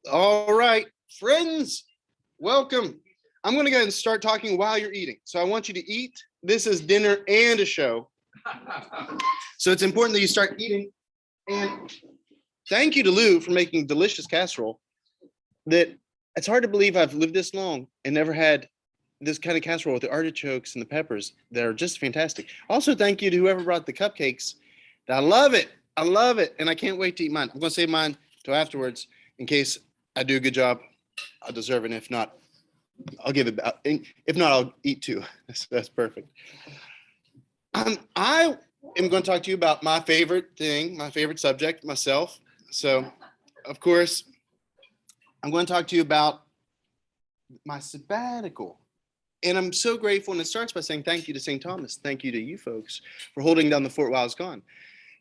All right, friends, welcome. I'm going to go ahead and start talking while you're eating. So I want you to eat. This is dinner and a show. So it's important that you start eating. And thank you to Lou for making delicious casserole. That it's hard to believe I've lived this long and never had this kind of casserole with the artichokes and the peppers that are just fantastic. Also, thank you to whoever brought the cupcakes. I love it. I love it. And I can't wait to eat mine. I'm going to save mine till afterwards in case I do a good job. I'll deserve it. If not, I'll give it. If not, I'll eat two. That's perfect. I am going to talk to you about my favorite thing, my favorite subject, myself. So, of course, I'm going to talk to you about my sabbatical. And I'm so grateful. And it starts by saying thank you to St. Thomas. Thank you to you folks for holding down the fort while I was gone.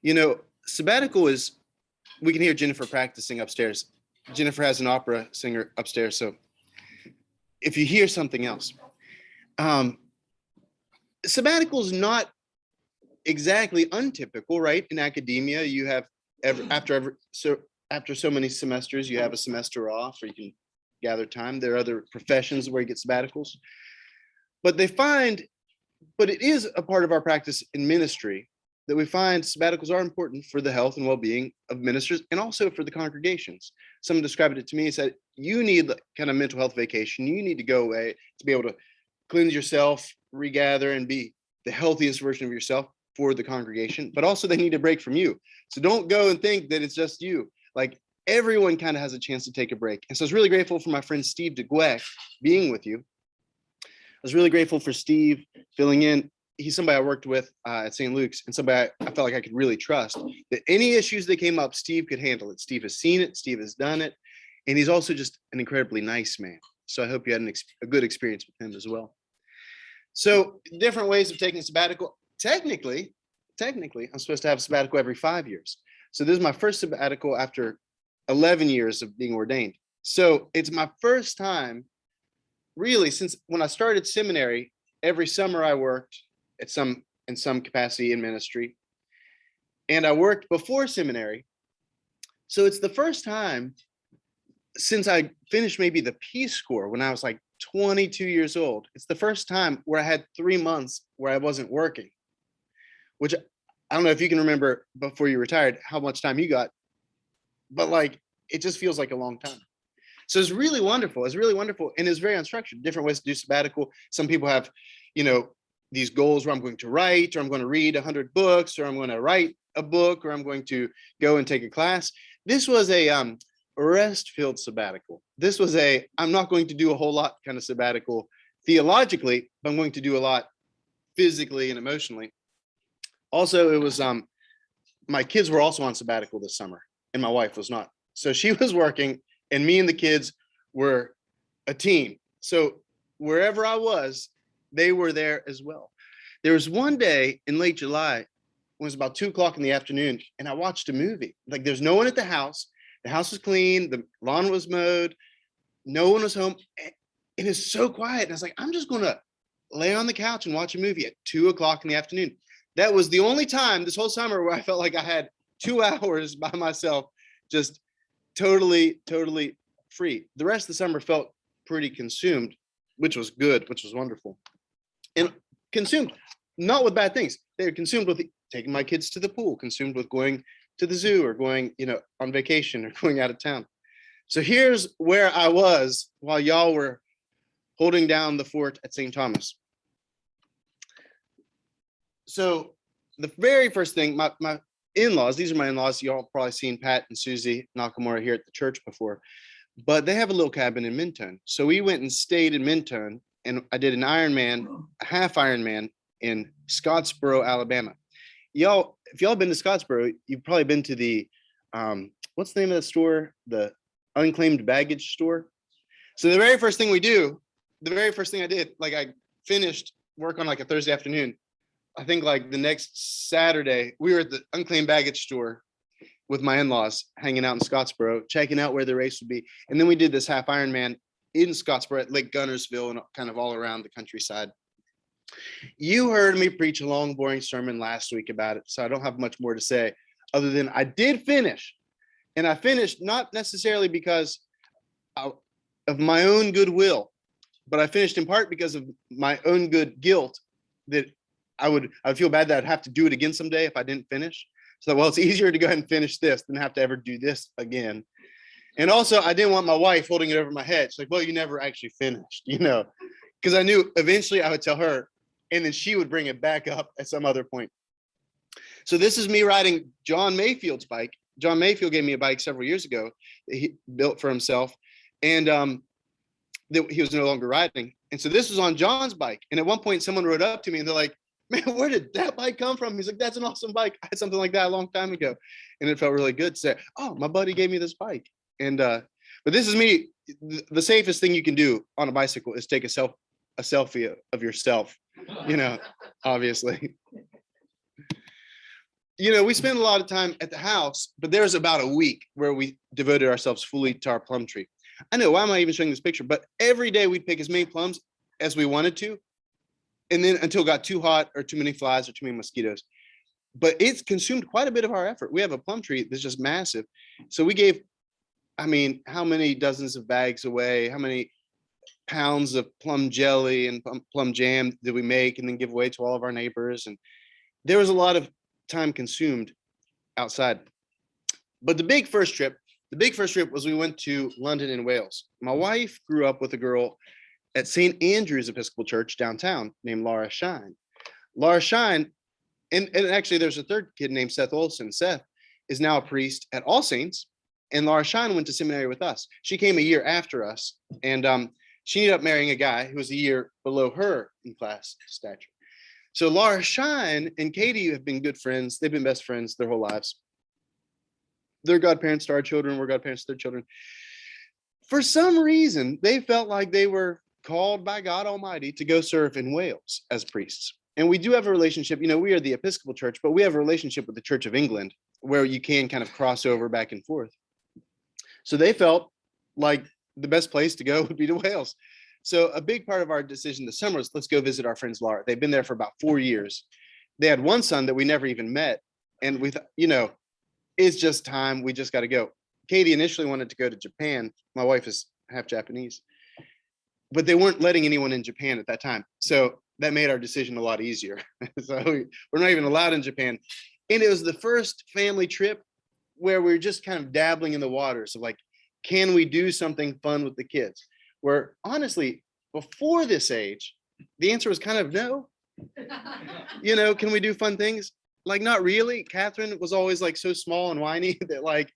You know, sabbatical is, we can hear Jennifer practicing upstairs. Jennifer has an opera singer upstairs. So if you hear something else, sabbatical is not exactly untypical, right? In academia, you have after so many semesters, you have a semester off, or you can gather time. There are other professions where you get sabbaticals, but it is a part of our practice in ministry that we find sabbaticals are important for the health and well-being of ministers and also for the congregations. Someone described it to me and said, you need kind of mental health vacation. You need to go away to be able to cleanse yourself, regather, and be the healthiest version of yourself for the congregation, but also they need a break from you. So don't go and think that it's just you. Like, everyone kind of has a chance to take a break. And so I was really grateful for my friend Steve DeGueck being with you. I was really grateful for Steve filling in. He's somebody I worked with at St. Luke's, and somebody I felt like I could really trust, that any issues that came up, Steve could handle it. Steve has seen it, Steve has done it, and he's also just an incredibly nice man. So I hope you had a good experience with him as well. So different ways of taking sabbatical. Technically, I'm supposed to have a sabbatical every 5 years. So this is my first sabbatical after 11 years of being ordained. So it's my first time, really, since when I started seminary. Every summer I worked in some capacity in ministry, and I worked before seminary. So it's the first time since I finished maybe the Peace Corps when I was like 22 years old. It's the first time where I had 3 months where I wasn't working, which I don't know if you can remember before you retired how much time you got, but like, it just feels like a long time. So it's really wonderful. It's really wonderful. And it's very unstructured, different ways to do sabbatical. Some people have, these goals where I'm going to write, or I'm going to read 100 books, or I'm going to write a book, or I'm going to go and take a class. This was a rest-filled sabbatical. This was I'm not going to do a whole lot kind of sabbatical theologically, but I'm going to do a lot physically and emotionally. Also, it was, my kids were also on sabbatical this summer, and my wife was not. So she was working, and me and the kids were a team. So wherever I was, they were there as well. There was one day in late July, it was about 2:00 in the afternoon, and I watched a movie. Like, there's no one at the house. The house was clean. The lawn was mowed. No one was home. And it's so quiet. And I was like, I'm just going to lay on the couch and watch a movie at 2:00 in the afternoon. That was the only time this whole summer where I felt like I had 2 hours by myself, just totally free. The rest of the summer felt pretty consumed, which was good, which was wonderful. And consumed, not with bad things. They were consumed with taking my kids to the pool, consumed with going to the zoo, or going, on vacation, or going out of town. So here's where I was while y'all were holding down the fort at St. Thomas. So the very first thing, my in-laws, these are my in-laws. Y'all probably seen Pat and Susie Nakamura here at the church before, but they have a little cabin in Mentone. So we went and stayed in Mentone, and I did an Ironman, a half Ironman in Scottsboro, Alabama. Y'all, if y'all been to Scottsboro, you've probably been to the, what's the name of the store? The unclaimed baggage store. So the very first thing I did, like, I finished work on like a Thursday afternoon. I think like the next Saturday, we were at the unclaimed baggage store with my in-laws hanging out in Scottsboro, checking out where the race would be. And then we did this half Ironman in Scottsboro at Lake Gunnersville and kind of all around the countryside. You heard me preach a long, boring sermon last week about it, so I don't have much more to say other than I did finish. And I finished not necessarily because of my own goodwill, but I finished in part because of my own good guilt that I would feel bad that I'd have to do it again someday if I didn't finish. So, well, it's easier to go ahead and finish this than have to ever do this again. And also, I didn't want my wife holding it over my head. She's like, well, you never actually finished, because I knew eventually I would tell her, and then she would bring it back up at some other point. So this is me riding John Mayfield's bike. John Mayfield gave me a bike several years ago that he built for himself, and that he was no longer riding. And so this was on John's bike. And at one point, someone rode up to me and they're like, man, where did that bike come from? He's like, that's an awesome bike. I had something like that a long time ago. And it felt really good to say, oh, my buddy gave me this bike. And but this is me. The safest thing you can do on a bicycle is take a selfie of yourself, obviously. We spend a lot of time at the house, but there's about a week where we devoted ourselves fully to our plum tree. I know, why am I even showing this picture? But every day we'd pick as many plums as we wanted to. And then until it got too hot or too many flies or too many mosquitoes. But it's consumed quite a bit of our effort. We have a plum tree that's just massive. So we gave, how many dozens of bags away? How many pounds of plum jelly and plum jam did we make and then give away to all of our neighbors? And there was a lot of time consumed outside. But the big first trip was we went to London and Wales. My wife grew up with a girl at St. Andrew's Episcopal Church downtown named Laura Shine. Laura Shine, and actually there's a third kid named Seth Olson. Seth is now a priest at All Saints, and Laura Shine went to seminary with us. She came a year after us, and she ended up marrying a guy who was a year below her in class stature. So Laura Shine and Katie have been good friends. They've been best friends their whole lives. They're godparents to our children. We're godparents to their children. For some reason, they felt like they were called by God Almighty to go serve in Wales as priests. And we do have a relationship, we are the Episcopal Church, but we have a relationship with the Church of England where you can kind of cross over back and forth. So they felt like the best place to go would be to Wales. So a big part of our decision this summer was, let's go visit our friends Laura. They've been there for about 4 years. They had one son that we never even met. And we thought, it's just time. We just got to go. Katie initially wanted to go to Japan. My wife is half Japanese, but they weren't letting anyone in Japan at that time. So that made our decision a lot easier. So we're not even allowed in Japan. And it was the first family trip where we were just kind of dabbling in the waters of like, can we do something fun with the kids? Where honestly, before this age, the answer was kind of no. Can we do fun things? Like, not really. Catherine was always like so small and whiny that like,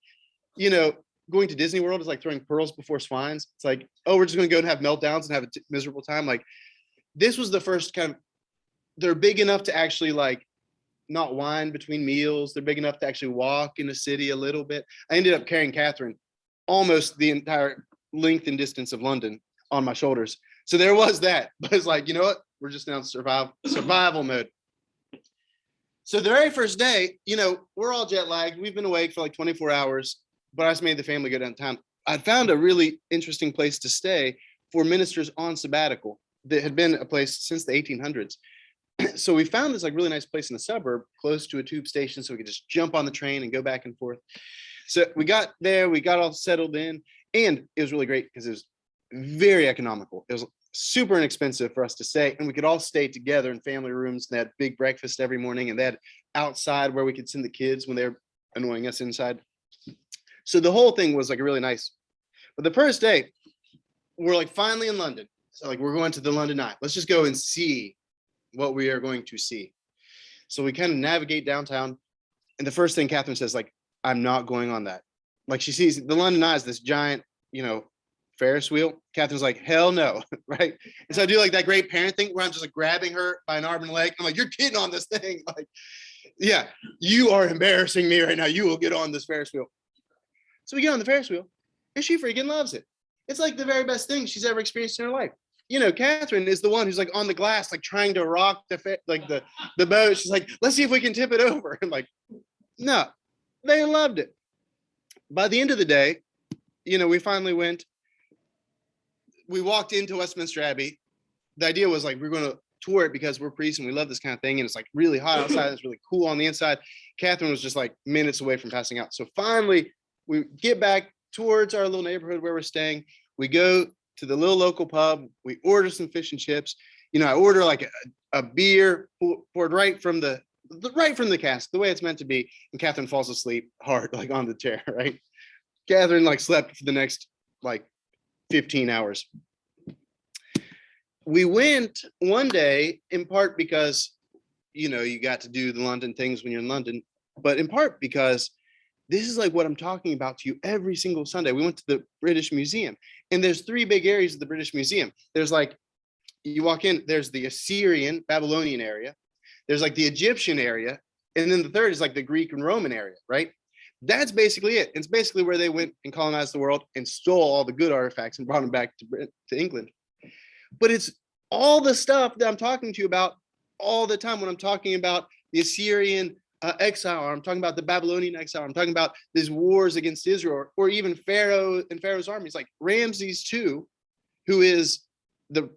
going to Disney World is like throwing pearls before swines. It's like, oh, we're just going to go and have meltdowns and have a miserable time. Like, this was the first kind of, they're big enough to actually like not whine between meals. They're big enough to actually walk in the city a little bit. I ended up carrying Catherine almost the entire length and distance of London on my shoulders. So there was that. But it's like, you know what? We're just now in survival mode. So the very first day, we're all jet lagged. We've been awake for like 24 hours, but I just made the family go downtown. I found a really interesting place to stay for ministers on sabbatical that had been a place since the 1800s. So we found this like really nice place in the suburb, close to a tube station, so we could just jump on the train and go back and forth. So we got there, we got all settled in, and it was really great because it was very economical. It was super inexpensive for us to stay, and we could all stay together in family rooms. They had big breakfast every morning, and they had outside where we could send the kids when they're annoying us inside. So the whole thing was like really nice. But the first day, we're like finally in London. So like we're going to the London Eye. Let's just go and see what we are going to see. So we kind of navigate downtown, and the first thing Catherine says, like, I'm not going on that. Like, she sees the London Eye is this giant, Ferris wheel. Catherine's like, hell no, right? And so I do like that great parent thing where I'm just like grabbing her by an arm and leg. I'm like, you're getting on this thing. Like, yeah, you are embarrassing me right now. You will get on this Ferris wheel. So we get on the Ferris wheel, and she freaking loves it. It's like the very best thing she's ever experienced in her life. Catherine is the one who's like on the glass, like trying to rock the boat. She's like, let's see if we can tip it over. And like, no, they loved it. By the end of the day, we walked into Westminster Abbey. The idea was like, we're going to tour it because we're priests and we love this kind of thing. And it's like really hot outside. It's really cool on the inside. Catherine was just like minutes away from passing out. So finally we get back towards our little neighborhood where we're staying. We go to the little local pub. We order some fish and chips. I order like a beer poured right from the cask, the way it's meant to be. And Catherine falls asleep hard, like on the chair, right? Catherine like slept for the next like 15 hours. We went one day in part because, you got to do the London things when you're in London, but in part because this is like what I'm talking about to you every single Sunday. We went to the British Museum, and there's 3 big areas of the British Museum. There's like, you walk in, there's the Assyrian, Babylonian area. There's like the Egyptian area. And then the third is like the Greek and Roman area, right? That's basically it. It's basically where they went and colonized the world and stole all the good artifacts and brought them back to England. But it's all the stuff that I'm talking to you about all the time when I'm talking about the Assyrian exile, or I'm talking about the Babylonian exile, I'm talking about these wars against Israel, or even Pharaoh and Pharaoh's armies, like Ramses II, who is the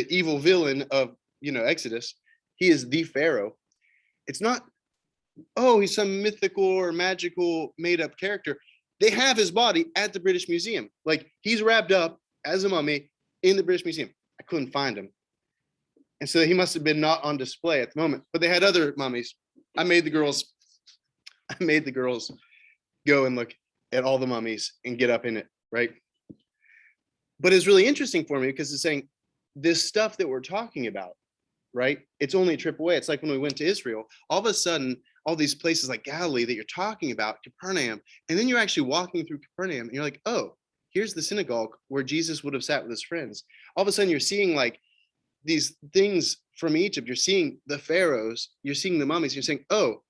evil villain of Exodus. He is the Pharaoh. It's not, oh, he's some mythical or magical made up character. They have his body at the British Museum. Like, he's wrapped up as a mummy in the British Museum. I couldn't find him. And so he must have been not on display at the moment, but they had other mummies. I made the girls go and look at all the mummies and get up in it, right? But it's really interesting for me because it's saying this stuff that we're talking about, right? It's only a trip away. It's like when we went to Israel, all of a sudden, all these places like Galilee that you're talking about, Capernaum, and then you're actually walking through Capernaum and you're like, oh, here's the synagogue where Jesus would have sat with his friends. All of a sudden you're seeing like these things from Egypt. You're seeing the pharaohs, you're seeing the mummies, you're saying, oh,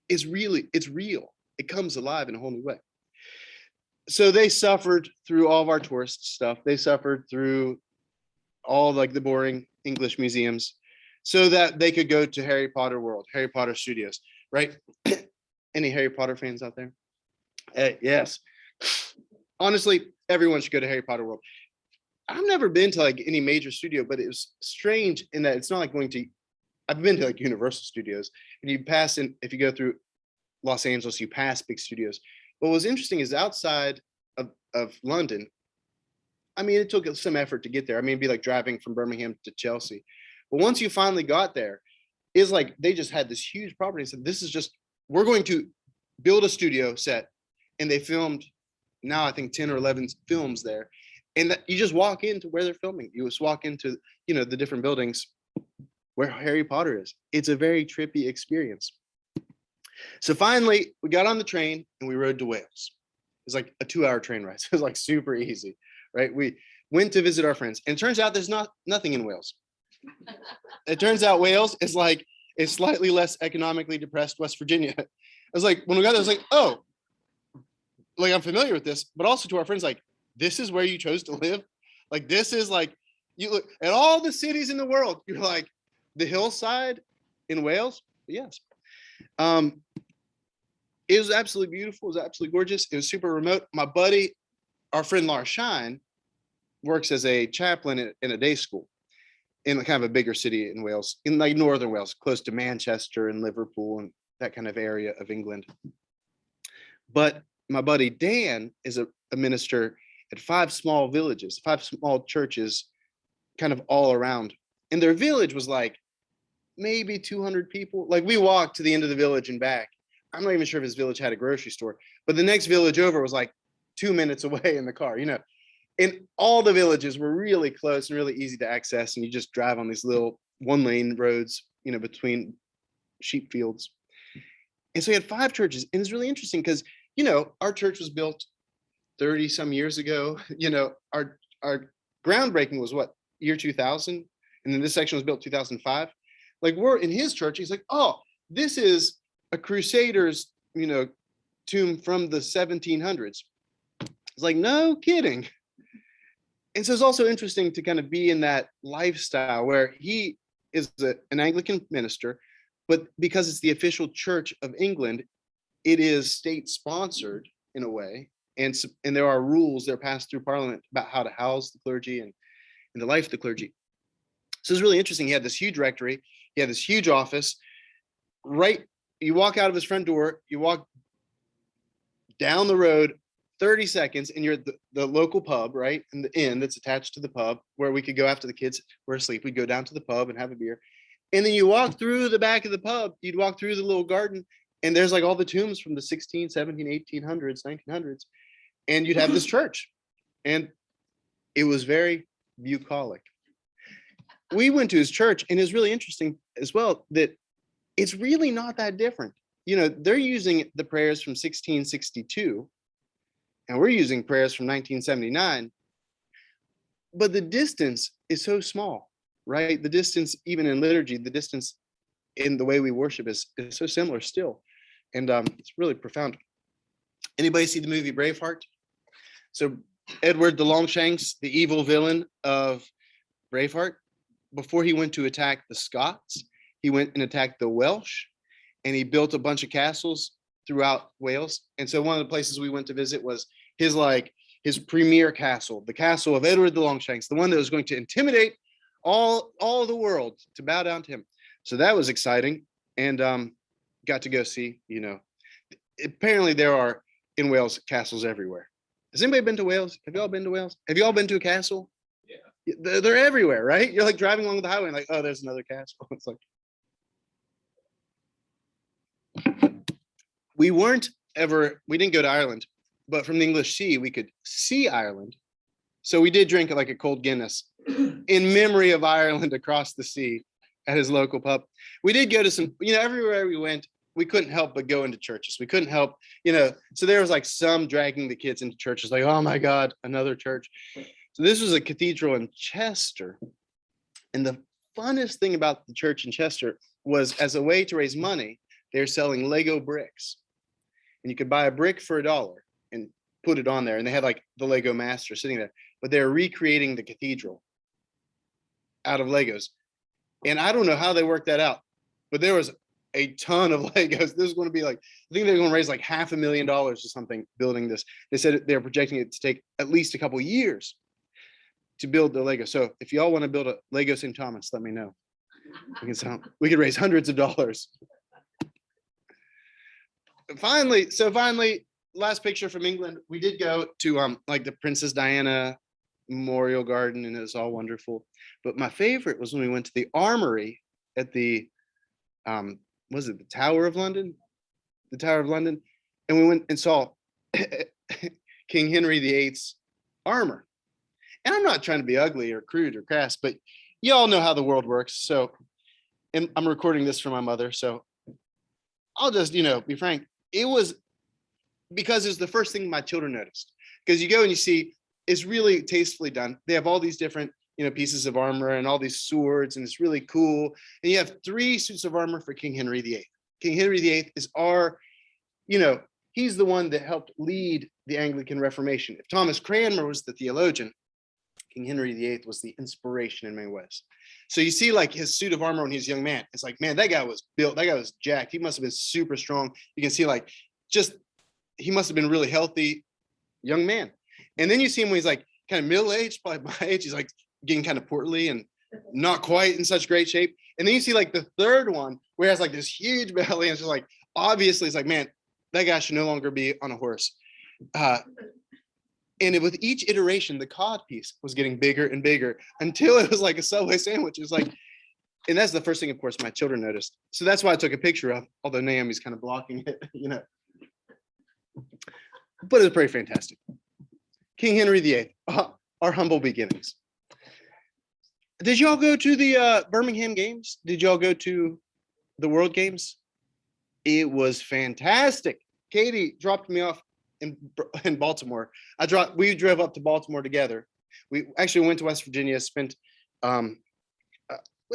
it's real. It comes alive in a whole new way. So they suffered through all of our tourist stuff. They suffered through all like the boring English museums so that they could go to Harry Potter World, Harry Potter Studios, right? Any Harry Potter fans out there? Yes. Honestly, everyone should go to Harry Potter World. I've never been to like any major studio, but it was strange in that it's not like I've been to like Universal Studios, and you pass in, if you go through Los Angeles, you pass big studios. What was interesting is outside of London, I mean, it took some effort to get there. I mean, it'd be like driving from Birmingham to Chelsea. But once you finally got there, it's like they just had this huge property and said, we're going to build a studio set. And they filmed now, I think 10 or 11 films there. And you just walk into where they're filming. You just walk into, the different buildings where Harry Potter is. It's a very trippy experience. So finally, we got on the train and we rode to Wales. It was like a 2-hour train ride. So it was like super easy, right? We went to visit our friends. And it turns out there's nothing in Wales. It turns out Wales is like a slightly less economically depressed West Virginia. I was like, when we got there, I was like, oh, like I'm familiar with this, but also to our friends, like, this is where you chose to live. Like, this is like, you look at all the cities in the world, you're like, the hillside in Wales. Yes. It was absolutely beautiful. It was absolutely gorgeous. It was super remote. My buddy, our friend Laura Shine, works as a chaplain in a day school in kind of a bigger city in Wales, in like northern Wales, close to Manchester and Liverpool and that kind of area of England. But my buddy Dan is a minister at 5 small villages, 5 small churches, kind of all around. And their village was like maybe 200 people. Like, we walked to the end of the village and back. I'm not even sure if his village had a grocery store, but the next village over was like 2 minutes away in the car, And all the villages were really close and really easy to access. And you just drive on these little 1-lane roads, between sheep fields. And so we had 5 churches. And it's really interesting because, our church was built 30 some years ago. Our groundbreaking was what, year 2000? And then this section was built 2005. Like, we're in his church. He's like, oh, this is a crusader's, tomb from the 1700s. It's like, no kidding. And so it's also interesting to kind of be in that lifestyle where he is an Anglican minister, but because it's the official church of England, it is state sponsored in a way. And there are rules that are passed through Parliament about how to house the clergy and the life of the clergy. So it's really interesting. He had this huge rectory. He had this huge office. Right, you walk out of his front door, you walk down the road 30 seconds, and you're at the local pub, right? And the inn that's attached to the pub where we could go after the kids were asleep. We'd go down to the pub and have a beer. And then you walk through the back of the pub, you'd walk through the little garden, and there's like all the tombs from the 16, 17, 1800s, 1900s. And you'd have this church. And it was very bucolic. We went to his church, and it's really interesting as well that it's really not that different. You know, they're using the prayers from 1662, and we're using prayers from 1979. But the distance is so small, right? The distance, even in liturgy, the distance in the way we worship is so similar still. And it's really profound. Anybody see the movie Braveheart? So Edward the Longshanks, the evil villain of Braveheart, before he went to attack the Scots, he went and attacked the Welsh, and he built a bunch of castles throughout Wales. And so one of the places we went to visit was his premier castle, the castle of Edward the Longshanks, the one that was going to intimidate all the world to bow down to him. So that was exciting, and got to go see, you know, apparently there are in Wales castles everywhere. Has anybody been to Wales? Have you all been to Wales? Have you all been to a castle? Yeah. They're everywhere, right? You're like driving along the highway and like, oh, there's another castle. It's like, we didn't go to Ireland, but from the English Sea, we could see Ireland. So we did drink like a cold Guinness in memory of Ireland across the sea at his local pub. We did go to some, you know, everywhere we went, we couldn't help but go into churches. We couldn't help, you know, so there was like some dragging the kids into churches, like, oh my God, another church. So this was a cathedral in Chester. And the funnest thing about the church in Chester was, as a way to raise money, they're selling Lego bricks. And you could buy a brick for $1 and put it on there. And they had like the Lego master sitting there, but they're recreating the cathedral out of Legos. And I don't know how they worked that out, but there was a ton of Legos. This is going to be like, I think they're going to raise like $500,000 or something building this. They said they're projecting it to take at least a couple years to build the Lego. So if y'all want to build a Lego St. Thomas, let me know. We could raise hundreds of dollars. Finally, last picture from England. We did go to like the Princess Diana Memorial Garden, and it was all wonderful. But my favorite was when we went to the armory at the was it the Tower of London? The Tower of London. And we went and saw King Henry VIII's armor. And I'm not trying to be ugly or crude or crass, but you all know how the world works. So, and I'm recording this for my mother, so I'll just, you know, be frank. It was because it's the first thing my children noticed. Because you go and you see, it's really tastefully done. They have all these different, you know, pieces of armor and all these swords, and it's really cool. And you have 3 suits of armor for King Henry VIII. King Henry VIII is our, you know, he's the one that helped lead the Anglican Reformation. If Thomas Cranmer was the theologian, King Henry VIII was the inspiration in many ways. So you see like his suit of armor when he's a young man. It's like, man, that guy was built, that guy was jacked. He must have been super strong. You can see like, just, he must have been really healthy young man. And then you see him when he's like kind of middle-aged, probably my age, he's like getting kind of portly and not quite in such great shape. And then you see like the third one where he has like this huge belly, and it's just like, obviously it's like, man, that guy should no longer be on a horse. And with each iteration, the cod piece was getting bigger and bigger until it was like a Subway sandwich. It was like, and that's the first thing, of course, my children noticed. So that's why I took a picture of, although Naomi's kind of blocking it, you know. But it was pretty fantastic. King Henry VIII, our humble beginnings. Did y'all go to the Birmingham games? Did y'all go to the World Games? It was fantastic. Katie dropped me off in Baltimore. We drove up to Baltimore together. We actually went to West Virginia, spent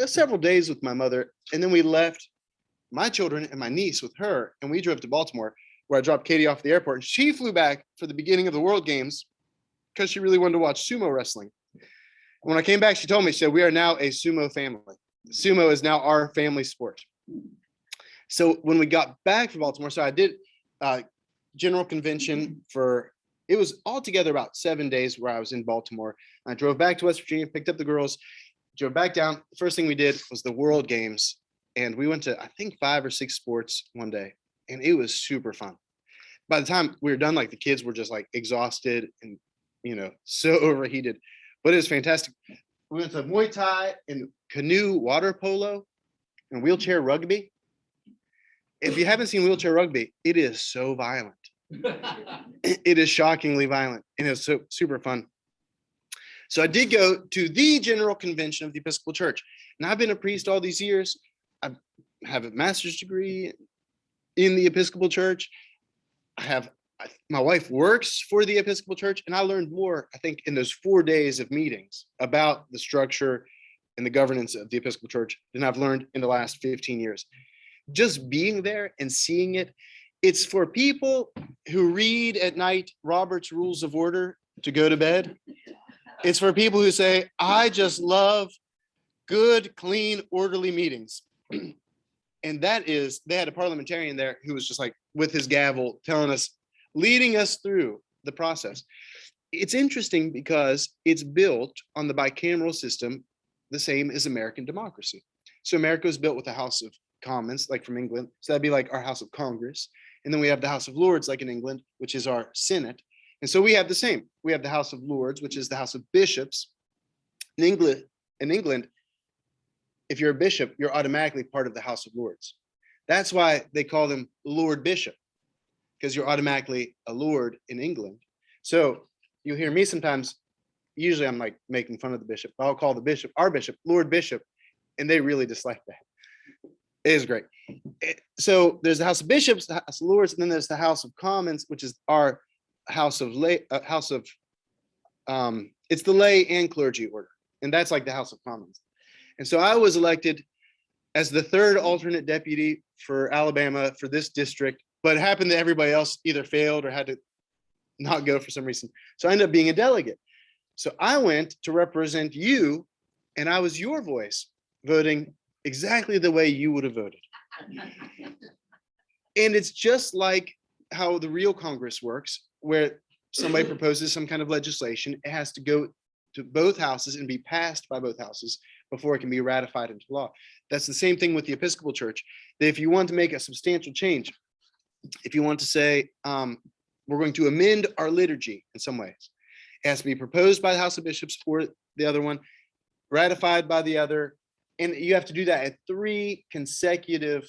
several days with my mother, and then we left my children and my niece with her, and we drove to Baltimore, where I dropped Katie off at the airport. And she flew back for the beginning of the World Games because she really wanted to watch sumo wrestling. When I came back, she told me, so we are now a sumo family. Sumo is now our family sport. So when we got back from Baltimore, so I did general convention for, it was altogether about 7 days where I was in Baltimore. I drove back to West Virginia, picked up the girls, drove back down. The first thing we did was the World Games. And we went to, I think, 5 or 6 sports one day. And it was super fun. By the time we were done, like the kids were just like exhausted and, so overheated, but it was fantastic. We went to Muay Thai and canoe water polo and wheelchair rugby. If you haven't seen wheelchair rugby, it is so violent. It is shockingly violent, and it's so super fun. So I did go to the General Convention of the Episcopal Church, and I've been a priest all these years. I have a master's degree in the Episcopal Church. My wife works for the Episcopal Church, and I learned more, I think, in those 4 days of meetings about the structure and the governance of the Episcopal Church than I've learned in the last 15 years. Just being there and seeing it, it's for people who read at night Robert's Rules of Order to go to bed. It's for people who say, I just love good, clean, orderly meetings. And that is, they had a parliamentarian there who was just like with his gavel telling us, leading us through the process. It's interesting because it's built on the bicameral system, the same as American democracy. So America was built with a House of Commons, like from England. So that'd be like our House of Congress. And then we have the House of Lords, like in England, which is our Senate. And so we have the same. We have the House of Lords, which is the House of Bishops. In England, if you're a bishop, you're automatically part of the House of Lords. That's why they call them Lord Bishop, because you're automatically a Lord in England. So you'll hear me sometimes, usually I'm like making fun of the bishop. I'll call the bishop, our bishop, Lord Bishop, and they really dislike that. It is great. So there's the House of Bishops, the House of Lords, and then there's the House of Commons, which is our House of it's the lay and clergy order. And that's like the House of Commons. And so I was elected as the 3rd alternate deputy for Alabama for this district, but it happened that everybody else either failed or had to not go for some reason. So I ended up being a delegate. So I went to represent you, and I was your voice, voting exactly the way you would have voted. And it's just like how the real Congress works, where somebody proposes some kind of legislation, it has to go to both houses and be passed by both houses before it can be ratified into law. That's the same thing with the Episcopal Church. That if you want to make a substantial change, if you want to say, we're going to amend our liturgy in some ways, it has to be proposed by the House of Bishops or the other one, ratified by the other, and you have to do that at 3 consecutive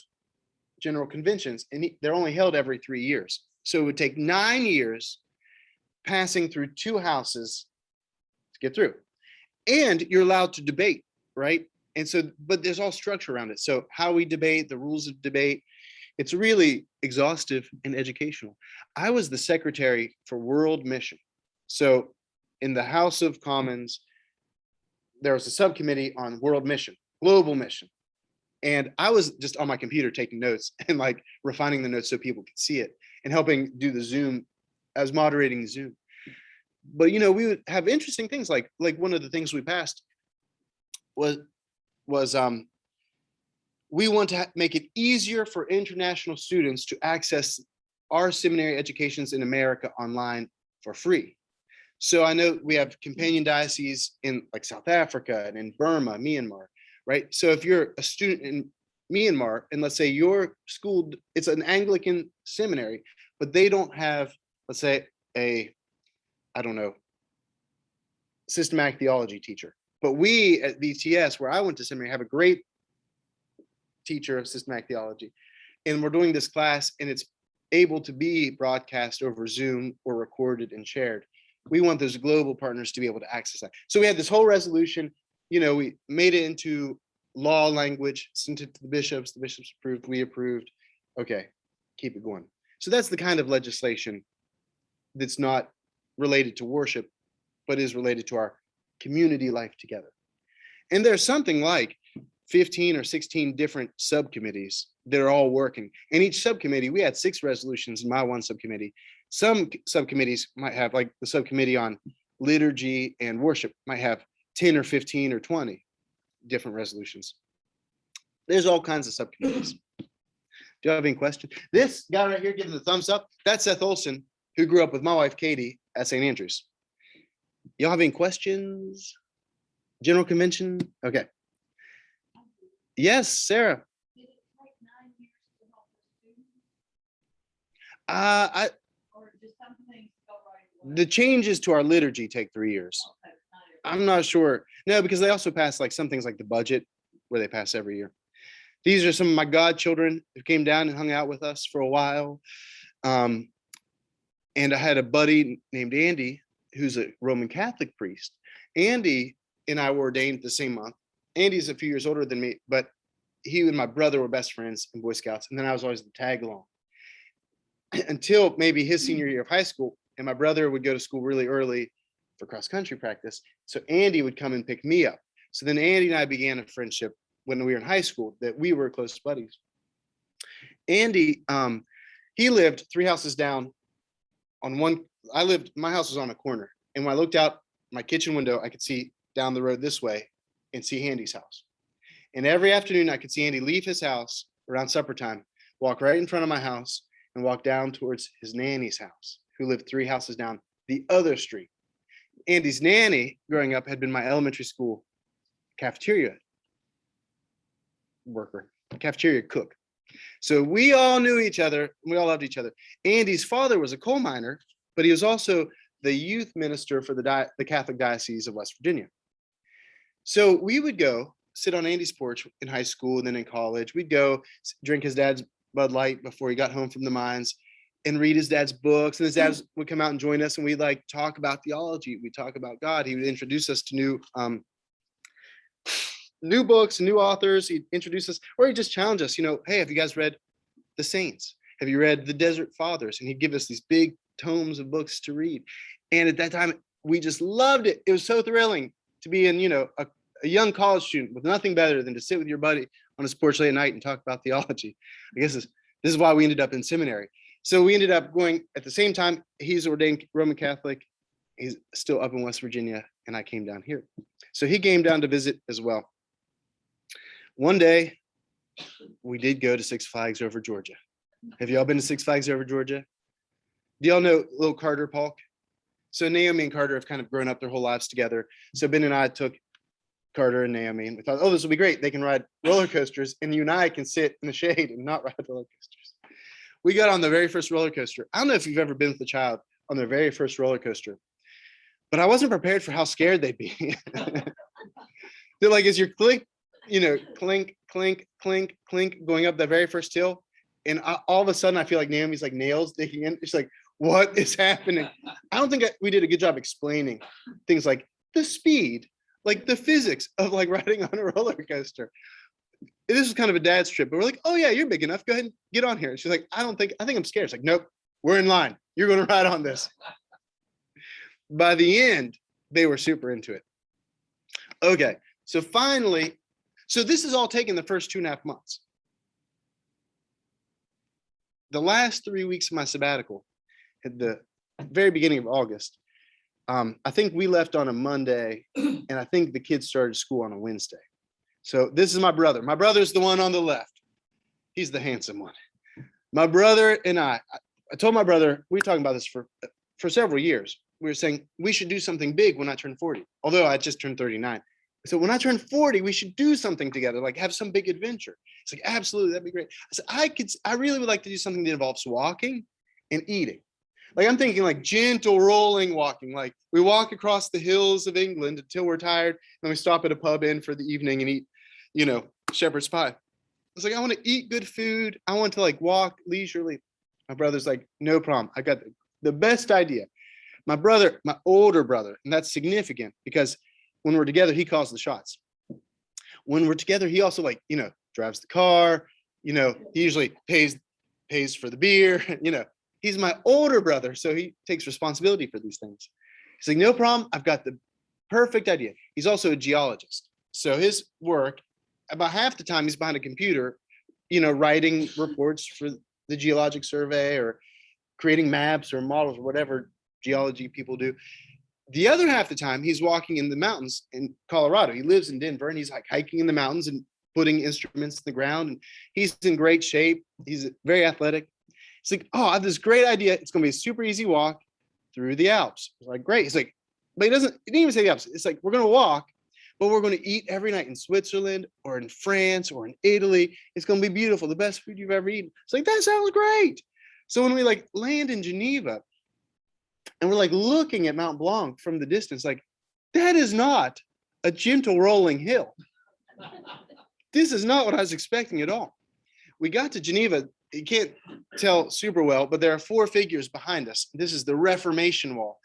general conventions, and they're only held every 3 years. So it would take 9 years passing through 2 houses to get through. And you're allowed to debate, right? And so, but there's all structure around it. So how we debate, the rules of debate, it's really exhaustive and educational. I was the secretary for World Mission. So in the House of Commons, there was a subcommittee on World Mission, Global Mission. And I was just on my computer taking notes and like refining the notes so people could see it and helping do the Zoom. I was moderating Zoom. But we would have interesting things like one of the things we passed was we want to make it easier for international students to access our seminary educations in America online for free. So I know we have companion dioceses in like South Africa and in Burma, Myanmar, right? So if you're a student in Myanmar, and let's say your school, it's an Anglican seminary, but they don't have, let's say, systematic theology teacher. But we at VTS, where I went to seminary, have a great teacher of systematic theology. And we're doing this class, and it's able to be broadcast over Zoom or recorded and shared. We want those global partners to be able to access that. So we had this whole resolution, we made it into law language, sent it to the bishops approved, we approved. Okay, keep it going. So that's the kind of legislation that's not related to worship, but is related to our community life together. And there's something like 15 or 16 different subcommittees that are all working. And each subcommittee, we had 6 resolutions in my one subcommittee. Some subcommittees might have, like the subcommittee on liturgy and worship might have 10 or 15 or 20 different resolutions. There's all kinds of subcommittees. Do you have any questions? This guy right here giving the thumbs up, that's Seth Olson, who grew up with my wife, Katie, at St. Andrews. Y'all have any questions? General convention? Okay. Yes, Sarah. Did it take 9 years to help the students? Or just some things go right away? The changes to our liturgy take 3 years. Okay, I'm not sure. No, because they also pass like some things like the budget, where they pass every year. These are some of my godchildren who came down and hung out with us for a while. And I had a buddy named Andy, who's a Roman Catholic priest. Andy and I were ordained the same month. Andy's a few years older than me, but he and my brother were best friends in Boy Scouts. And then I was always the tag along until maybe his senior year of high school. And my brother would go to school really early for cross country practice. So Andy would come and pick me up. So then Andy and I began a friendship when we were in high school, that we were close buddies. Andy, he lived 3 houses down on one. My house was on a corner. And when I looked out my kitchen window, I could see down the road this way and see Andy's house. And every afternoon I could see Andy leave his house around supper time, walk right in front of my house and walk down towards his nanny's house, who lived 3 houses down the other street. Andy's nanny growing up had been my elementary school cafeteria worker, cafeteria cook. So we all knew each other. We all loved each other. Andy's father was a coal miner, but he was also the youth minister for the Catholic Diocese of West Virginia. So we would go sit on Andy's porch in high school and then in college. We'd go drink his dad's Bud Light before he got home from the mines and read his dad's books. And his dad would come out and join us, and we'd like talk about theology. We'd talk about God. He would introduce us to new books, new authors. He'd introduce us, or he'd just challenge us, hey, have you guys read the Saints? Have you read the Desert Fathers? And he'd give us these big tomes of books to read. And at that time, we just loved it. It was so thrilling to be in, a young college student with nothing better than to sit with your buddy on his porch late at night and talk about theology. I guess this is why we ended up in seminary. So we ended up going at the same time. He's ordained Roman Catholic. He's still up in West Virginia, and I came down here. So he came down to visit as well. One day, we did go to Six Flags Over Georgia. Have y'all been to Six Flags Over Georgia? Do y'all know little Carter Polk? So Naomi and Carter have kind of grown up their whole lives together. So Ben and I took Carter and Naomi, and we thought, oh, this will be great. They can ride roller coasters, and you and I can sit in the shade and not ride roller coasters. We got on the very first roller coaster. I don't know if you've ever been with a child on their very first roller coaster, but I wasn't prepared for how scared they'd be. They're like, as you're clink, clink, clink, clink, going up the very first hill. And all of a sudden, I feel like Naomi's like nails digging in. She's like, what is happening? I don't think we did a good job explaining things like the speed, like the physics of like riding on a roller coaster. This was kind of a dad's trip, but we're like, oh yeah, you're big enough. Go ahead and get on here. And she's like, I think I'm scared. It's like, nope, we're in line. You're going to ride on this. By the end, they were super into it. Okay, so finally, this is all taken the first 2.5 months. The last 3 weeks of my sabbatical, at the very beginning of August, I think we left on a Monday, and I think the kids started school on a Wednesday. So this is my brother. My brother's the one on the left. He's the handsome one. My brother and I told my brother, we were talking about this for several years. We were saying we should do something big when I turn 40, although I just turned 39. So when I turn 40, we should do something together, like have some big adventure. It's like, absolutely, that'd be great. I said, I really would like to do something that involves walking and eating. Like I'm thinking like gentle rolling walking, like we walk across the hills of England until we're tired, and we stop at a pub inn for the evening and eat, shepherd's pie. It's like, I want to eat good food. I want to like walk leisurely. My brother's like, no problem. I got the best idea. My older brother, and that's significant because when we're together, he calls the shots. When we're together, he also drives the car, he usually pays for the beer, he's my older brother. So he takes responsibility for these things. He's like, no problem. I've got the perfect idea. He's also a geologist. So his work, about half the time he's behind a computer, writing reports for the Geologic Survey or creating maps or models or whatever geology people do. The other half the time, he's walking in the mountains in Colorado. He lives in Denver, and he's like hiking in the mountains and putting instruments in the ground. And he's in great shape. He's very athletic. It's like, oh, I have this great idea. It's going to be a super easy walk through the Alps. I was like, great. He's like, but he didn't even say the Alps. It's like, we're going to walk, but we're going to eat every night in Switzerland or in France or in Italy. It's going to be beautiful. The best food you've ever eaten. It's like, that sounds great. So when we like land in Geneva, and we're like looking at Mount Blanc from the distance, like, that is not a gentle rolling hill. This is not what I was expecting at all. We got to Geneva. You can't tell super well, but there are 4 figures behind us. This is the Reformation Wall.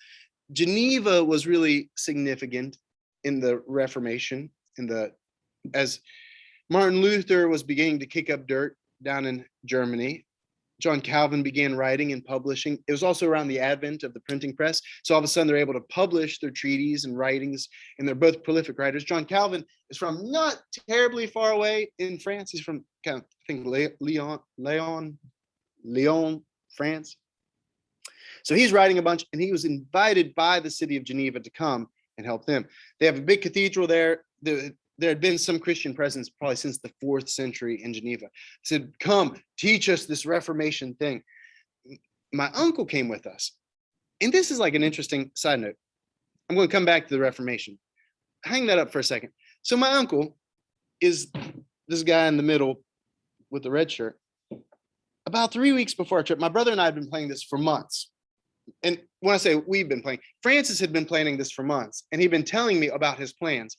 Geneva was really significant in the Reformation, as Martin Luther was beginning to kick up dirt down in Germany. John Calvin began writing and publishing. It was also around the advent of the printing press. So all of a sudden they're able to publish their treaties and writings, and they're both prolific writers. John Calvin is from not terribly far away in France. He's from kind of, I think, Lyon, France. So he's writing a bunch, and he was invited by the city of Geneva to come and help them. They have a big cathedral there. There had been some Christian presence probably since the 4th century in Geneva. He said, come, teach us this Reformation thing. My uncle came with us. And this is like an interesting side note. I'm going to come back to the Reformation. Hang that up for a second. So my uncle is this guy in the middle with the red shirt. About 3 weeks before our trip, my brother and I had been playing this for months. And when I say we've been playing, Francis had been planning this for months, and he'd been telling me about his plans.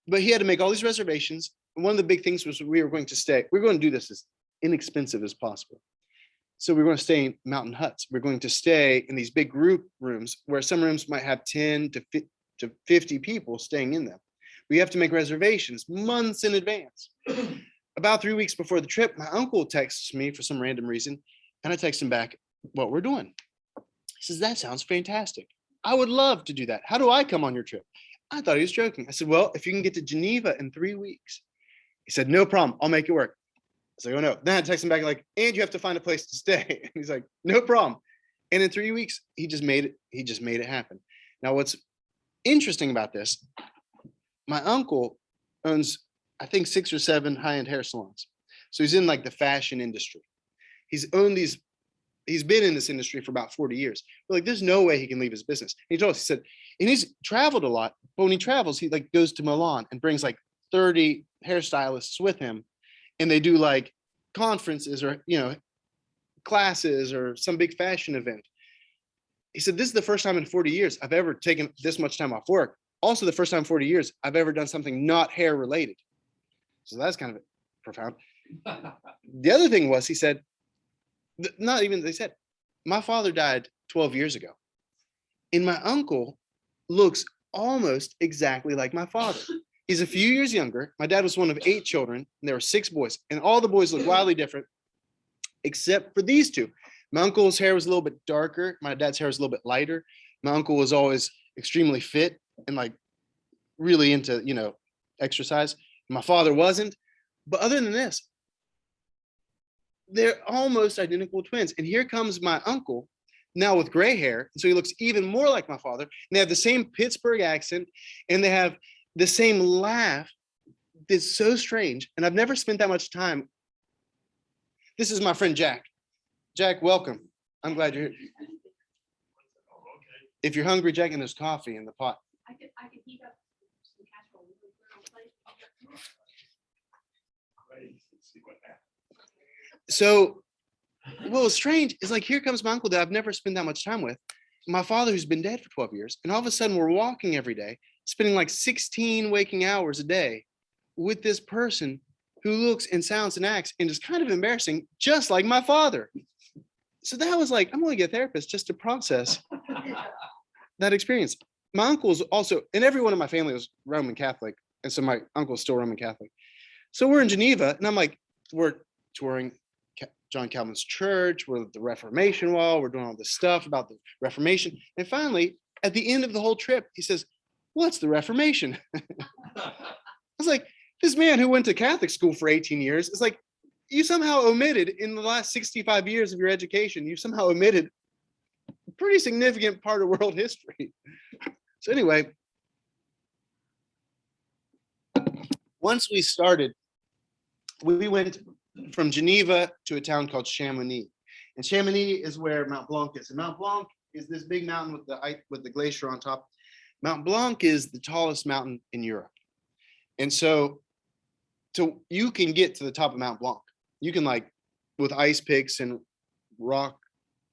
But he had to make all these reservations. And one of the big things was we were going to stay. We were going to do this as inexpensive as possible. So we were going to stay in mountain huts. We're going to stay in these big group rooms where some rooms might have 10 to 50 people staying in them. We have to make reservations months in advance. About 3 weeks before the trip, my uncle texts me for some random reason, and I text him back what we're doing. He says, that sounds fantastic. I would love to do that. How do I come on your trip? I thought he was joking. I said, well, if you can get to Geneva in 3 weeks. He said, no problem. I'll make it work. I said, oh no. Then I text him back like, and you have to find a place to stay. And he's like, no problem. And in 3 weeks, he just made it happen. Now, what's interesting about this, my uncle owns, I think, 6 or 7 high-end hair salons. So he's in like the fashion industry. He's been in this industry for about 40 years. We're like, there's no way he can leave his business. And he told us, he said, and he's traveled a lot, but when he travels, he like goes to Milan and brings like 30 hairstylists with him. And they do like conferences or, classes or some big fashion event. He said, this is the first time in 40 years I've ever taken this much time off work. Also the first time in 40 years I've ever done something not hair related. So that's kind of profound. The other thing was, he said, my father died 12 years ago. And my uncle looks almost exactly like my father. He's a few years younger. My dad was one of 8 children, and there were 6 boys. And all the boys look wildly different, except for these 2. My uncle's hair was a little bit darker. My dad's hair was a little bit lighter. My uncle was always extremely fit and like really into, exercise. My father wasn't. But other than this, they're almost identical twins. And here comes my uncle now with gray hair. And so he looks even more like my father. And they have the same Pittsburgh accent, and they have the same laugh. It's so strange. And I've never spent that much time. This is my friend, Jack. Jack, welcome. I'm glad you're here. If you're hungry, Jack, and there's coffee in the pot. I could heat up some casserole. We could put it on plate. So what was strange is like, here comes my uncle that I've never spent that much time with. My father, who's been dead for 12 years. And all of a sudden we're walking every day, spending like 16 waking hours a day with this person who looks and sounds and acts and is kind of embarrassing, just like my father. So that was like, I'm going to get a therapist just to process that experience. My uncle was also, and everyone in my family was Roman Catholic. And so my uncle's still Roman Catholic. So we're in Geneva, and I'm like, we're touring John Calvin's church, we're at the Reformation Wall, we're doing all this stuff about the Reformation. And finally, at the end of the whole trip, he says, what's the Reformation? I was like, this man who went to Catholic school for 18 years, it's like, you somehow omitted in the last 65 years of your education, you somehow omitted a pretty significant part of world history. So anyway, once we started, we went from Geneva to a town called Chamonix. And Chamonix is where Mount Blanc is. And Mount Blanc is this big mountain with the glacier on top. Mount Blanc is the tallest mountain in Europe. And so you can get to the top of Mount Blanc. You can, like, with ice picks and rock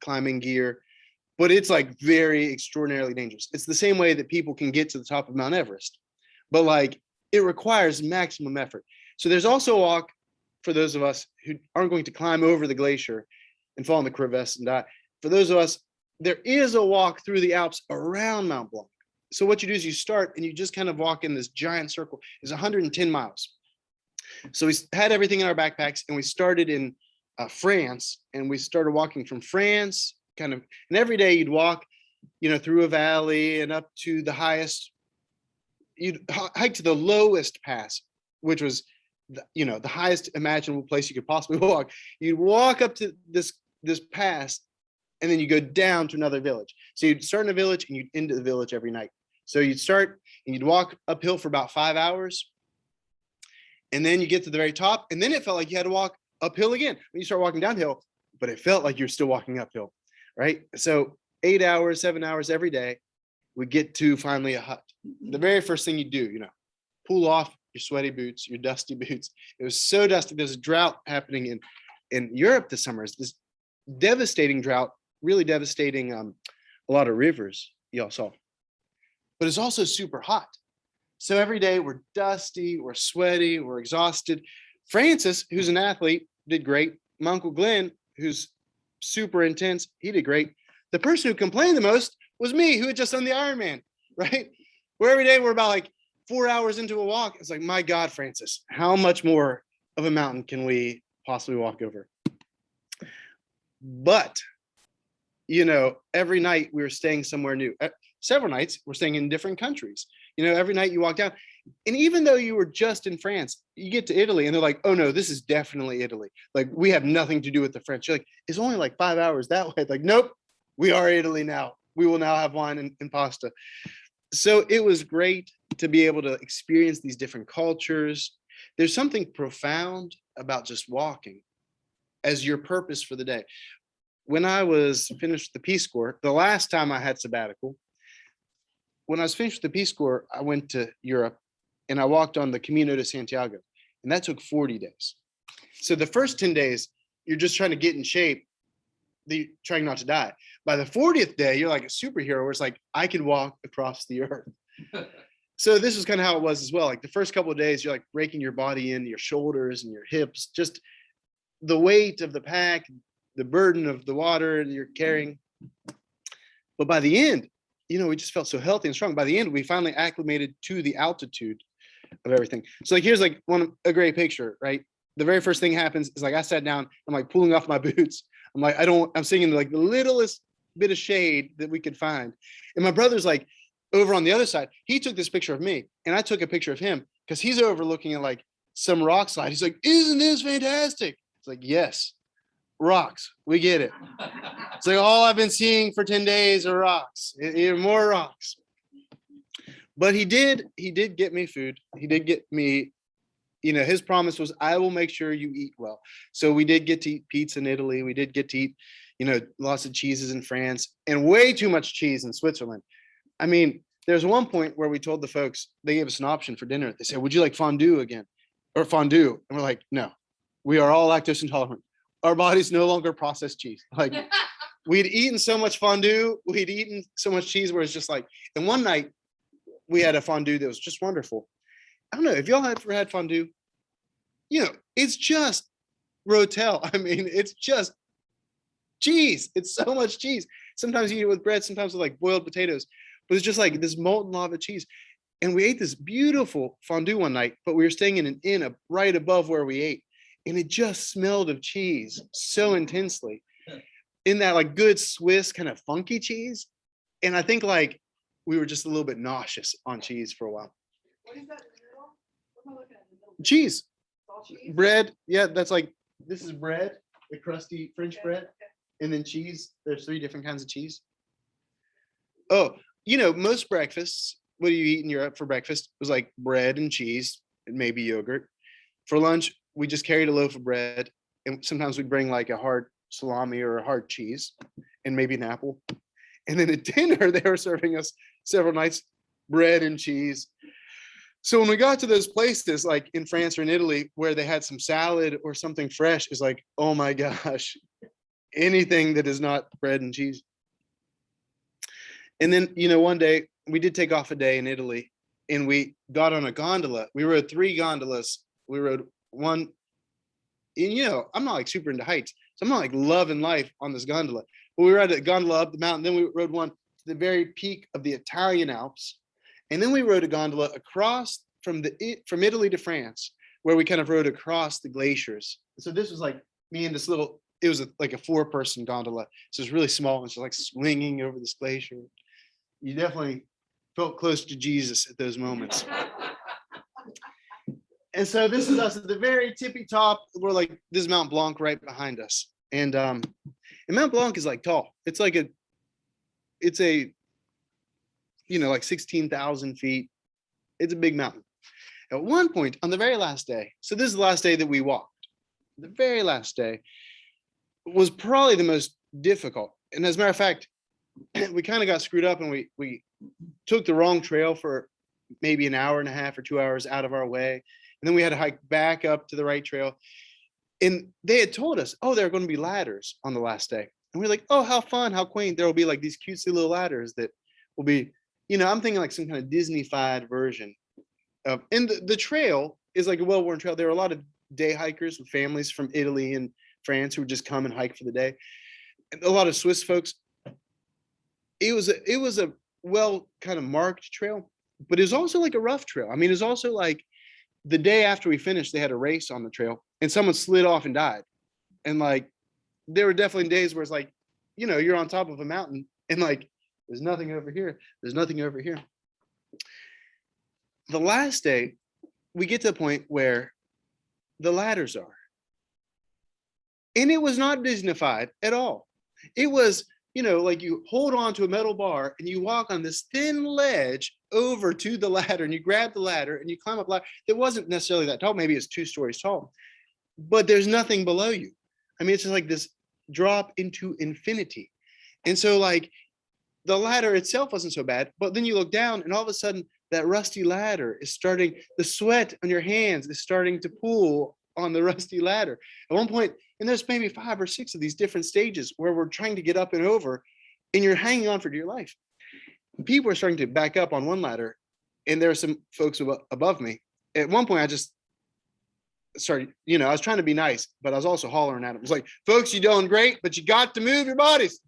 climbing gear, but it's like very extraordinarily dangerous. It's the same way that people can get to the top of Mount Everest, but like it requires maximum effort. So there's also a walk for those of us who aren't going to climb over the glacier and fall in the crevasse and die. For those of us, there is a walk through the Alps around Mount Blanc. So what you do is you start and you just kind of walk in this giant circle. It's 110 miles. So we had everything in our backpacks and we started in France, and we started walking from France kind of, and every day you'd walk, through a valley and up to the highest, you'd hike to the lowest pass, which was, the highest imaginable place you could possibly walk. You'd walk up to this pass, and then you go down to another village. So you'd start in a village and you'd end at the village every night. So you'd start and you'd walk uphill for about 5 hours, and then you get to the very top, and then it felt like you had to walk uphill again. When you start walking downhill, but it felt like you're still walking uphill, right? So 8 hours, 7 hours every day, we get to finally a hut. The very first thing you do, pull off your sweaty boots, your dusty boots. It was so dusty. There's a drought happening in Europe this summer. It's this devastating drought, really devastating a lot of rivers, y'all saw. But it's also super hot. So every day we're dusty, we're sweaty, we're exhausted. Francis, who's an athlete, did great. My Uncle Glenn, who's super intense, he did great. The person who complained the most was me, who had just done the Ironman, right? Where every day we're about like 4 hours into a walk. It's like, my God, Francis, how much more of a mountain can we possibly walk over? But, every night we were staying somewhere new. Several nights we're staying in different countries. Every night you walk down. And even though you were just in France, you get to Italy and they're like, oh no, this is definitely Italy. Like, we have nothing to do with the French. You're like, it's only like 5 hours that way. Like, nope, we are Italy now. We will now have wine and pasta. So it was great to be able to experience these different cultures. There's something profound about just walking as your purpose for the day. When I was finished with the Peace Corps, the last time I had sabbatical, when I was finished with the Peace Corps, I went to Europe and I walked on the Camino de Santiago, and that took 40 days. So the first 10 days, you're just trying to get in shape, trying not to die. By the 40th day, you're like a superhero where it's like, I can walk across the earth. So this was kind of how it was as well. Like the first couple of days, you're like breaking your body in, your shoulders and your hips, just the weight of the pack, the burden of the water that you're carrying. But by the end, we just felt so healthy and strong. By the end, we finally acclimated to the altitude of everything. So like, here's like a great picture, right? The very first thing happens is like, I sat down, I'm like pulling off my boots. I'm like, I'm sitting in like the littlest bit of shade that we could find. And my brother's like over on the other side. He took this picture of me and I took a picture of him because he's overlooking at like some rock slide. He's like, isn't this fantastic? It's like, yes, rocks. We get it. It's like all I've been seeing for 10 days are rocks, even more rocks. But he did get me food. He did get me, his promise was, I will make sure you eat well. So we did get to eat pizza in Italy. We did get to eat, lots of cheeses in France and way too much cheese in Switzerland. I mean, there's one point where we told the folks, they gave us an option for dinner. They said, would you like fondue again? Or fondue? And we're like, no, we are all lactose intolerant. Our bodies no longer process cheese. Like, we'd eaten so much fondue, we'd eaten so much cheese where it's just like, and one night we had a fondue that was just wonderful. I don't know if y'all ever had fondue, it's just rotel. I mean, it's just cheese. It's so much cheese. Sometimes you eat it with bread, sometimes with like boiled potatoes, but it's just like this molten lava cheese. And we ate this beautiful fondue one night, but we were staying in an inn right above where we ate. And it just smelled of cheese so intensely, in that like good Swiss kind of funky cheese. And I think like we were just a little bit nauseous on cheese for a while. What is that in the middle? What am I looking at in the middle? Cheese, All cheese? bread. Yeah, that's like, this is bread, the crusty French Okay, bread. okay. And then cheese. There's 3 different kinds of cheese. Oh, most breakfasts, what do you eat in Europe for breakfast? It was like bread and cheese and maybe yogurt. For lunch, we just carried a loaf of bread, and sometimes we'd bring like a hard salami or a hard cheese and maybe an apple. And then at dinner, they were serving us several nights bread and cheese. So when we got to those places like in France or in Italy where they had some salad or something fresh, is like, oh my gosh, anything that is not bread and cheese. And then, one day we did take off a day in Italy and we got on a gondola. We rode 3 gondolas. We rode one, and I'm not like super into heights. So I'm not like loving life on this gondola. But we rode a gondola up the mountain. Then we rode one to the very peak of the Italian Alps. And then we rode a gondola across from Italy to France, where we kind of rode across the glaciers. So this was like me and this little, it was like a 4-person gondola. So it's really small and it's like swinging over this glacier. You definitely felt close to Jesus at those moments. And so this is us at the very tippy top. We're like, this is Mount Blanc right behind us. And Mount Blanc is like tall. It's like like 16,000 feet. It's a big mountain. At one point on the very last day, so this is the last day that we walked, the very last day was probably the most difficult. And as a matter of fact, we kind of got screwed up and we took the wrong trail for maybe an hour and a half or 2 hours out of our way. And then we had to hike back up to the right trail. And they had told us, oh, there are going to be ladders on the last day. And we're like, oh, how fun, how quaint. There will be like these cutesy little ladders that will be, I'm thinking like some kind of Disney-fied version of, and the trail is like a well-worn trail. There are a lot of day hikers with families from Italy and France who would just come and hike for the day. And a lot of Swiss folks. It was a well kind of marked trail, but it was also like a rough trail. I mean, it was also like the day after we finished, they had a race on the trail and someone slid off and died. And like, there were definitely days where it's like, you're on top of a mountain and like, there's nothing over here. There's nothing over here. The last day, we get to the point where the ladders are. And it was not Disney-fied at all. It was, like you hold on to a metal bar and you walk on this thin ledge over to the ladder and you grab the ladder and you climb up ladder. It wasn't necessarily that tall. Maybe it's 2 stories tall, but there's nothing below you. I mean, it's just like this drop into infinity. And so like the ladder itself wasn't so bad, but then you look down and all of a sudden that rusty ladder is starting, the sweat on your hands is starting to pool on the rusty ladder. At one point, and there's maybe 5 or 6 of these different stages where we're trying to get up and over and you're hanging on for dear life. People are starting to back up on one ladder and there are some folks above me. At one point, I just started, I was trying to be nice, but I was also hollering at them. It's like, folks, you're doing great, but you got to move your bodies.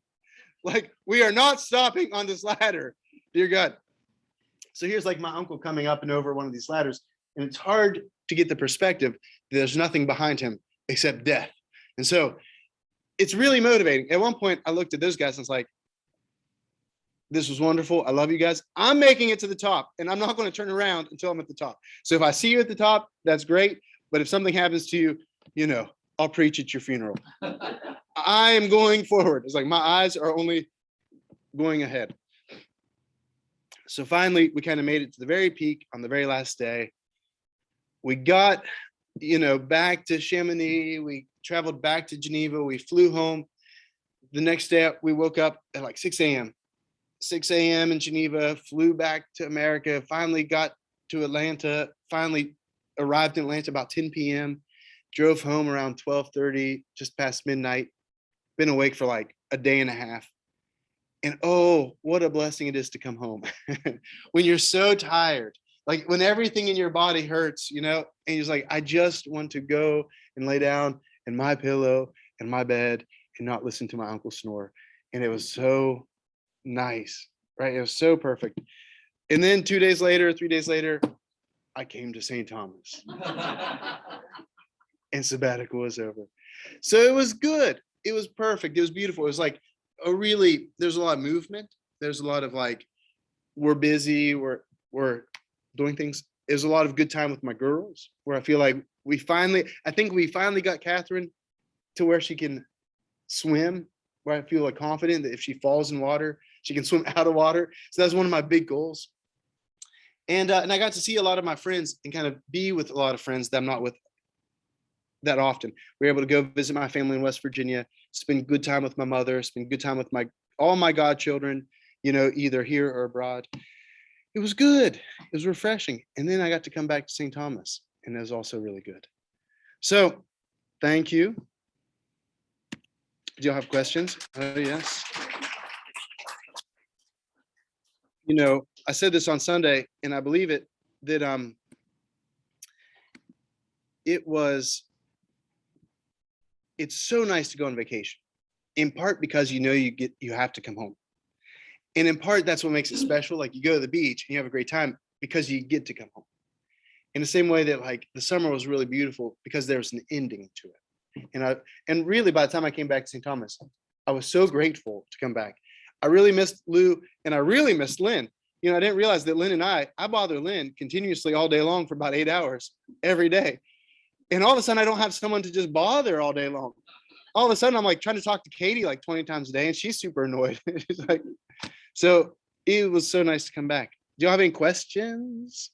Like, we are not stopping on this ladder, dear God. So here's like my uncle coming up and over one of these ladders, and it's hard to get the perspective. There's nothing behind him except death. And so it's really motivating. At one point, I looked at those guys and was like, this was wonderful. I love you guys. I'm making it to the top, and I'm not going to turn around until I'm at the top. So if I see you at the top, that's great. But if something happens to you, I'll preach at your funeral. I am going forward. It's like my eyes are only going ahead. So finally, we kind of made it to the very peak on the very last day. We got, back to Chamonix. We traveled back to Geneva. We flew home. The next day, we woke up at like 6 a.m. 6 a.m. in Geneva, flew back to America, finally got to Atlanta, finally arrived in Atlanta about 10 p.m., drove home around 12:30, just past midnight, been awake for like a day and a half. And oh, what a blessing it is to come home when you're so tired, like when everything in your body hurts, and you're just like, I just want to go and lay down in my pillow in my bed and not listen to my uncle snore. And it was so nice, right? It was so perfect. And then 2 days later, 3 days later, I came to St. Thomas and sabbatical was over. So it was good. It was perfect. It was beautiful. It was like there's a lot of movement. There's a lot of like, we're busy, we're doing things. There's a lot of good time with my girls where I feel like we finally got Catherine to where she can swim, where I feel like confident that if she falls in water, She can swim out of water. So that's one of my big goals. And I got to see a lot of my friends and kind of be with a lot of friends that I'm not with that often. We were able to go visit my family in West Virginia, spend good time with my mother, spend good time with all my godchildren, either here or abroad. It was good. It was refreshing. And then I got to come back to St. Thomas, and it was also really good. So thank you. Do y'all have questions? Oh, yes. I said this on Sunday, and I believe it, that it's so nice to go on vacation, in part because you have to come home. And in part, that's what makes it special. Like, you go to the beach and you have a great time because you get to come home. In the same way that, like, the summer was really beautiful because there was an ending to it. And really, by the time I came back to St. Thomas, I was so grateful to come back. I really missed Lou, and I really missed Lynn. I didn't realize that Lynn and I bother Lynn continuously all day long for about 8 hours every day. And all of a sudden, I don't have someone to just bother all day long. All of a sudden, I'm like trying to talk to Katie like 20 times a day, and she's super annoyed. It's like, so it was so nice to come back. Do you have any questions?